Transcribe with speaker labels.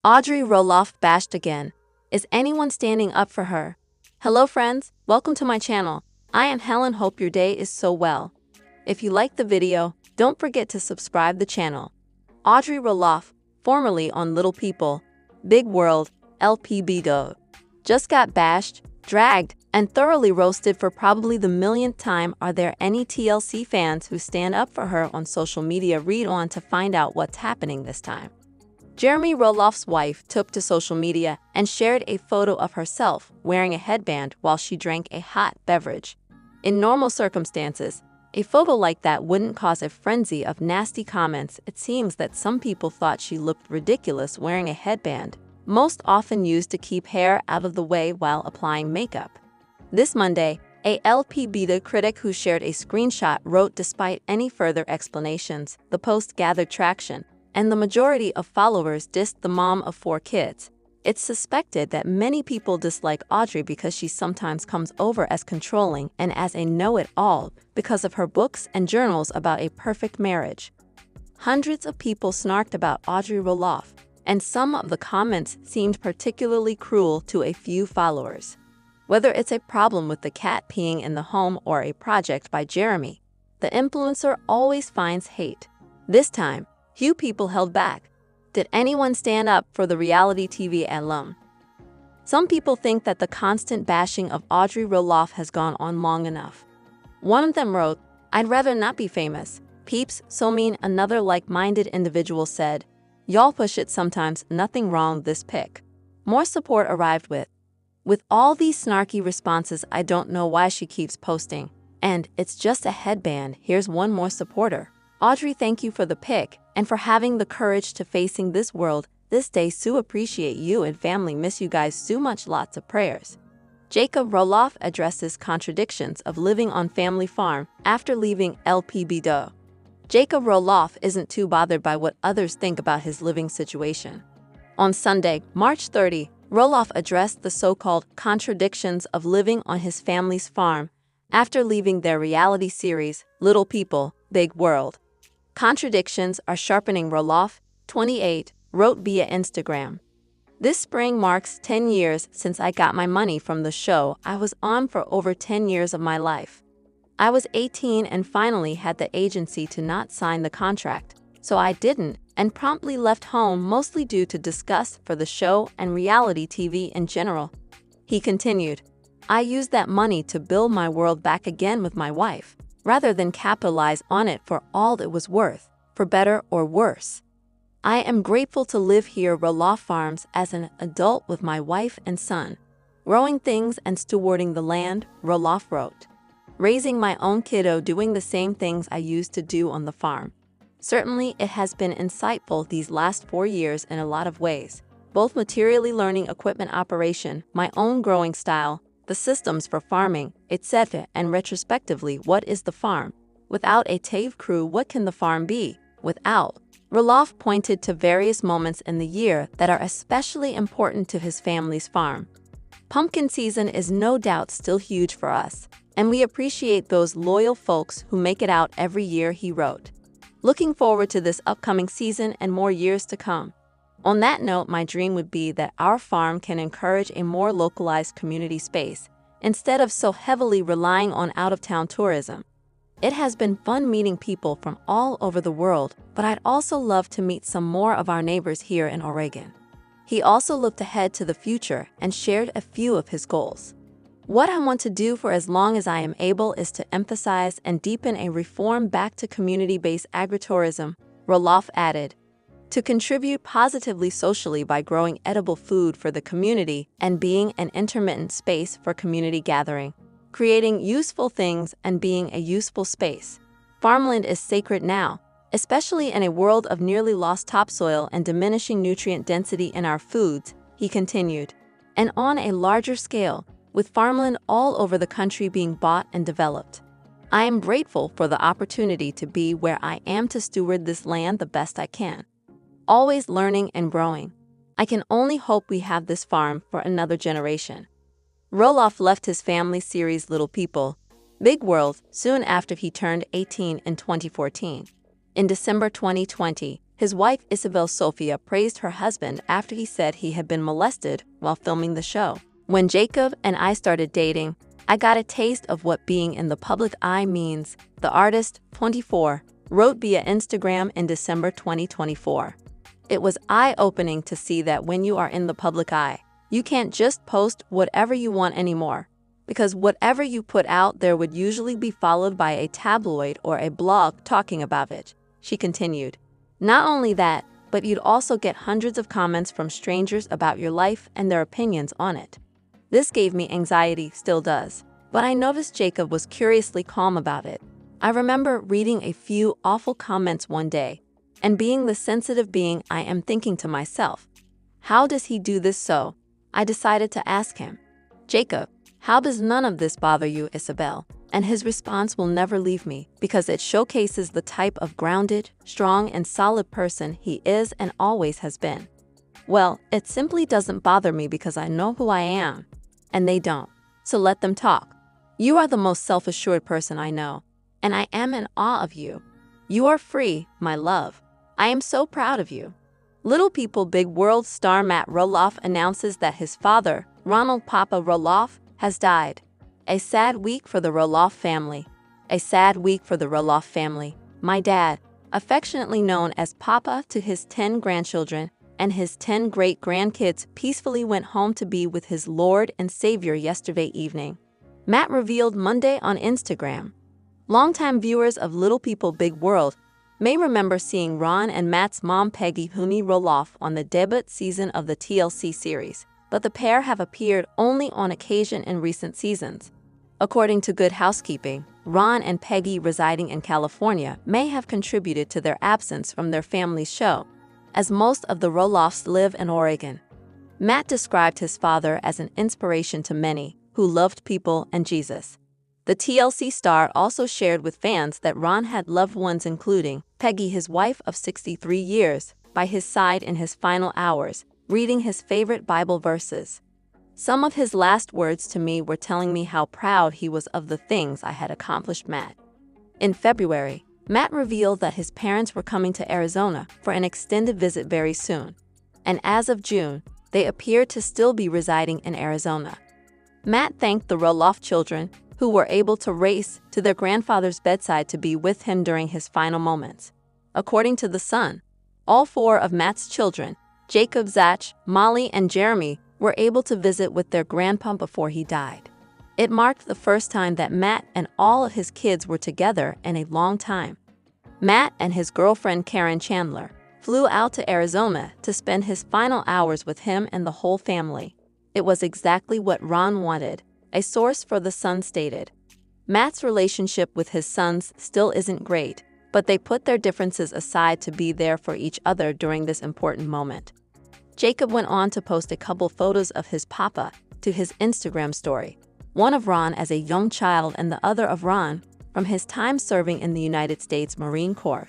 Speaker 1: Audrey Roloff bashed again. Is anyone standing up for her? Hello friends, welcome to my channel. I am Helen, hope your day is so well. If you liked the video, don't forget to subscribe the channel. Audrey Roloff, formerly on Little People, Big World, lpbw, just got bashed, dragged, and thoroughly roasted for probably the millionth time. Are there any TLC fans who stand up for her on social media? Read on to find out what's happening this time. Jeremy Roloff's wife took to social media and shared a photo of herself wearing a headband while she drank a hot beverage. In normal circumstances, a photo like that wouldn't cause a frenzy of nasty comments. It seems that some people thought she looked ridiculous wearing a headband, most often used to keep hair out of the way while applying makeup. This Monday, a lpbw critic who shared a screenshot wrote, "Despite any further explanations, the post gathered traction, and the majority of followers dissed the mom of 4 kids. It's suspected that many people dislike Audrey because she sometimes comes over as controlling and as a know-it-all because of her books and journals about a perfect marriage." Hundreds of people snarked about Audrey Roloff, and some of the comments seemed particularly cruel to a few followers. Whether it's a problem with the cat peeing in the home or a project by Jeremy, the influencer always finds hate. This time, few people held back. Did anyone stand up for the reality TV alum? Some people think that the constant bashing of Audrey Roloff has gone on long enough. One of them wrote, "I'd rather not be famous. Peeps, so mean." Another like-minded individual said, "Y'all push it sometimes, nothing wrong this pic." More support arrived with all these snarky responses. "I don't know why she keeps posting. And it's just a headband." Here's one more supporter. "Audrey, thank you for the pic and for having the courage to facing this world this day. So appreciate you and family. Miss you guys so much. Lots of prayers." Jacob Roloff addresses contradictions of living on family farm after leaving lpbw. Jacob Roloff isn't too bothered by what others think about his living situation. On Sunday, March 30, Roloff addressed the so-called contradictions of living on his family's farm after leaving their reality series, Little People, Big World. Contradictions are sharpening, Roloff, 28, wrote via Instagram. "This spring marks 10 years since I got my money from the show I was on for over 10 years of my life. I was 18 and finally had the agency to not sign the contract, so I didn't and promptly left home, mostly due to disgust for the show and reality TV in general." He continued, "I used that money to build my world back again with my wife, rather than capitalize on it for all it was worth, for better or worse. I am grateful to live here Roloff Farms as an adult with my wife and son, growing things and stewarding the land," Roloff wrote. "Raising my own kiddo, doing the same things I used to do on the farm. Certainly it has been insightful these last 4 years in a lot of ways, both materially learning equipment operation, my own growing style, the systems for farming, etc. And retrospectively, what is the farm? Without a TAV crew, what can the farm be? Without." Roloff pointed to various moments in the year that are especially important to his family's farm. "Pumpkin season is no doubt still huge for us, and we appreciate those loyal folks who make it out every year," he wrote. "Looking forward to this upcoming season and more years to come. On that note, my dream would be that our farm can encourage a more localized community space instead of so heavily relying on out-of-town tourism. It has been fun meeting people from all over the world, but I'd also love to meet some more of our neighbors here in Oregon." He also looked ahead to the future and shared a few of his goals. "What I want to do for as long as I am able is to emphasize and deepen a reform back to community-based agritourism," Roloff added. "To contribute positively socially by growing edible food for the community and being an intermittent space for community gathering, creating useful things and being a useful space. Farmland is sacred now, especially in a world of nearly lost topsoil and diminishing nutrient density in our foods," he continued. "And on a larger scale, with farmland all over the country being bought and developed, I am grateful for the opportunity to be where I am to steward this land the best I can. Always learning and growing. I can only hope we have this farm for another generation." Roloff left his family series Little People, Big World soon after he turned 18 in 2014. In December 2020, His wife Isabel Sofia praised her husband after he said he had been molested while filming the show. "When Jacob and I started dating, I got a taste of what being in the public eye means," the artist, 24, wrote via Instagram in December 2024. "It was eye-opening to see that when you are in the public eye, you can't just post whatever you want anymore, because whatever you put out there would usually be followed by a tabloid or a blog talking about it," she continued. "Not only that, but you'd also get hundreds of comments from strangers about your life and their opinions on it. This gave me anxiety, still does. But I noticed Jacob was curiously calm about it. I remember reading a few awful comments one day, and being the sensitive being I am thinking to myself, how does he do this? So I decided to ask him, 'Jacob, how does none of this bother you, Isabel?' And his response will never leave me because it showcases the type of grounded, strong, and solid person he is and always has been. Well, it simply doesn't bother me because I know who I am, and they don't. So let them talk. You are the most self-assured person I know, and I am in awe of you. You are free, my love. I am so proud of you." Little People Big World star Matt Roloff announces that his father, Ronald Papa Roloff, has died. A sad week for the Roloff family. A sad week for the Roloff family. My dad, affectionately known as Papa to his 10 grandchildren and his 10 great-grandkids, peacefully went home to be with his Lord and Savior yesterday evening, Matt revealed Monday on Instagram. Longtime viewers of Little People Big World may remember seeing Ron and Matt's mom Peggy Huni Roloff on the debut season of the TLC series, but the pair have appeared only on occasion in recent seasons. According to Good Housekeeping, Ron and Peggy, residing in California, may have contributed to their absence from their family's show, as most of the Roloffs live in Oregon. Matt described his father as an inspiration to many who loved people and Jesus. The TLC star also shared with fans that Ron had loved ones including Peggy, his wife of 63 years, by his side in his final hours, reading his favorite Bible verses. "Some of his last words to me were telling me how proud he was of the things I had accomplished." Matt. In February, Matt revealed that his parents were coming to Arizona for an extended visit very soon, and as of June, they appeared to still be residing in Arizona. Matt thanked the Roloff children, who were able to race to their grandfather's bedside to be with him during his final moments. According to The Sun, all 4 of Matt's children, Jacob, Zach, Molly, and Jeremy, were able to visit with their grandpa before he died. It marked the first time that Matt and all of his kids were together in a long time. Matt and his girlfriend Karen Chandler flew out to Arizona to spend his final hours with him and the whole family. "It was exactly what Ron wanted," a source for The Sun stated. Matt's relationship with his sons still isn't great, but they put their differences aside to be there for each other during this important moment. Jacob went on to post a couple photos of his papa to his Instagram story, one of Ron as a young child and the other of Ron from his time serving in the United States Marine Corps.